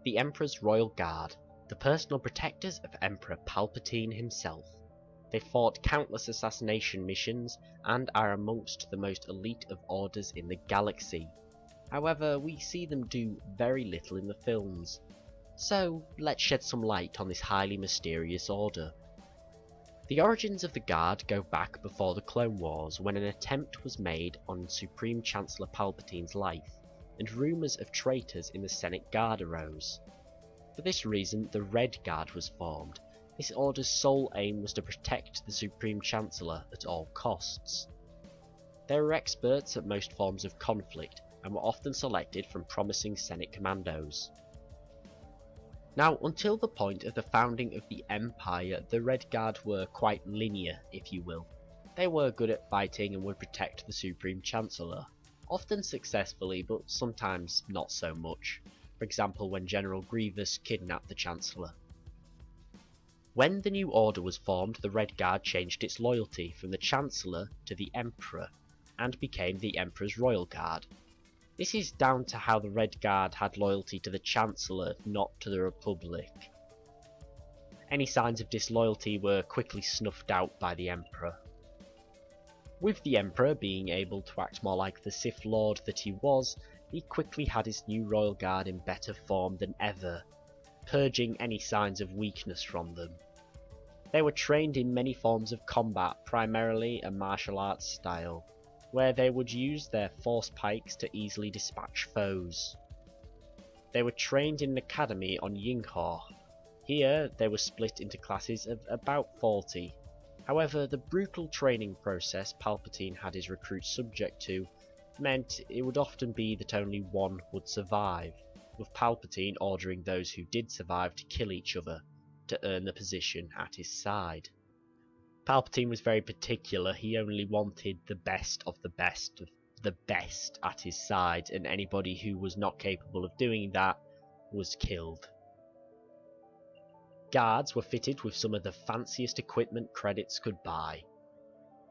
The Emperor's Royal Guard, the personal protectors of Emperor Palpatine himself. They fought countless assassination missions and are amongst the most elite of orders in the galaxy. However, we see them do very little in the films. So, let's shed some light on this highly mysterious order. The origins of the Guard go back before the Clone Wars, when an attempt was made on Supreme Chancellor Palpatine's life, and rumours of traitors in the Senate Guard arose. For this reason, the Red Guard was formed. This order's sole aim was to protect the Supreme Chancellor at all costs. They were experts at most forms of conflict, and were often selected from promising Senate commandos. Now, until the point of the founding of the Empire, the Red Guard were quite linear, if you will. They were good at fighting and would protect the Supreme Chancellor, often successfully, but sometimes not so much. For example, when General Grievous kidnapped the Chancellor. When the new order was formed, the Red Guard changed its loyalty from the Chancellor to the Emperor, and became the Emperor's Royal Guard. This is down to how the Red Guard had loyalty to the Chancellor, not to the Republic. Any signs of disloyalty were quickly snuffed out by the Emperor. With the Emperor being able to act more like the Sith Lord that he was, he quickly had his new Royal Guard in better form than ever, purging any signs of weakness from them. They were trained in many forms of combat, primarily a martial arts style, where they would use their force pikes to easily dispatch foes. They were trained in an academy on Yinghuo. Here they were split into classes of about 40. However, the brutal training process Palpatine had his recruits subject to meant it would often be that only one would survive, with Palpatine ordering those who did survive to kill each other, to earn the position at his side. Palpatine was very particular. He only wanted the best of the best of the best at his side, and anybody who was not capable of doing that was killed. Guards were fitted with some of the fanciest equipment credits could buy.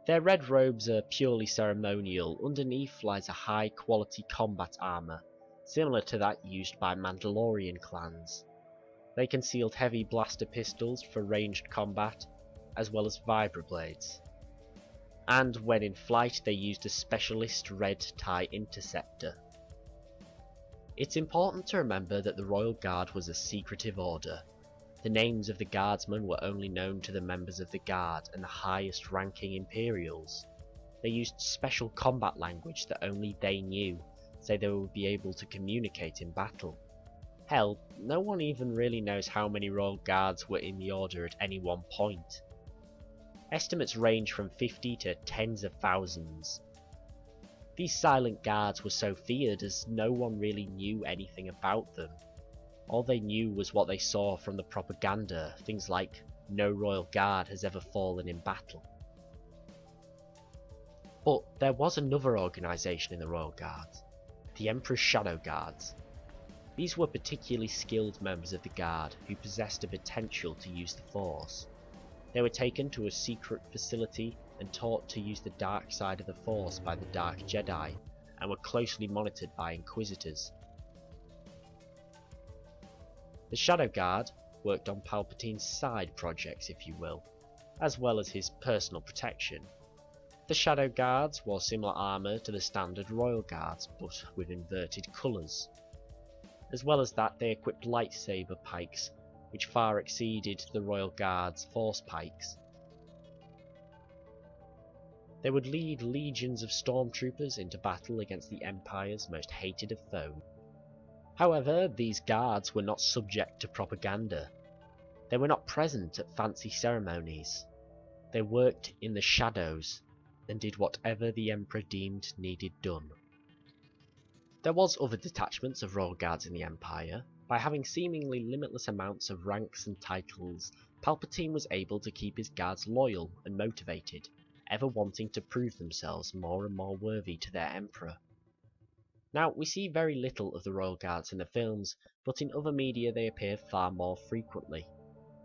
Their red robes are purely ceremonial. Underneath lies a high quality combat armour, similar to that used by Mandalorian clans. They concealed heavy blaster pistols for ranged combat, as well as vibroblades. And when in flight they used a specialist red tie interceptor. It's important to remember that the Royal Guard was a secretive order. The names of the guardsmen were only known to the members of the Guard and the highest ranking Imperials. They used special combat language that only they knew, so they would be able to communicate in battle. Hell, no one even really knows how many Royal Guards were in the order at any one point. Estimates range from 50 to tens of thousands. These silent guards were so feared as no one really knew anything about them. All they knew was what they saw from the propaganda, things like, "No Royal Guard has ever fallen in battle." But there was another organisation in the Royal Guards, the Emperor's Shadow Guards. These were particularly skilled members of the Guard who possessed a potential to use the Force. They were taken to a secret facility and taught to use the dark side of the Force by the Dark Jedi, and were closely monitored by Inquisitors. The Shadow Guard worked on Palpatine's side projects, if you will, as well as his personal protection. The Shadow Guards wore similar armour to the standard Royal Guards, but with inverted colours. As well as that, they equipped lightsaber pikes, which far exceeded the Royal Guard's force pikes. They would lead legions of stormtroopers into battle against the Empire's most hated of foes. However, these guards were not subject to propaganda. They were not present at fancy ceremonies. They worked in the shadows and did whatever the Emperor deemed needed done. There was other detachments of Royal Guards in the Empire. By having seemingly limitless amounts of ranks and titles, Palpatine was able to keep his guards loyal and motivated, ever wanting to prove themselves more and more worthy to their Emperor. Now, we see very little of the Royal Guards in the films, but in other media they appear far more frequently.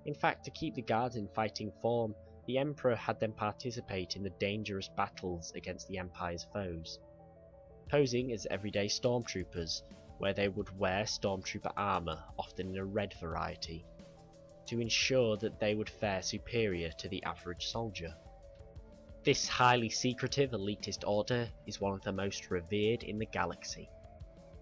In fact, to keep the Guards in fighting form, the Emperor had them participate in the dangerous battles against the Empire's foes. Posing as everyday stormtroopers, where they would wear stormtrooper armor, often in a red variety, to ensure that they would fare superior to the average soldier. This highly secretive elitist order is one of the most revered in the galaxy.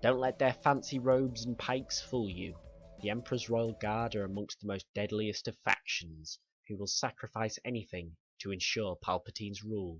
Don't let their fancy robes and pikes fool you. The Emperor's Royal Guard are amongst the most deadliest of factions, who will sacrifice anything to ensure Palpatine's rule.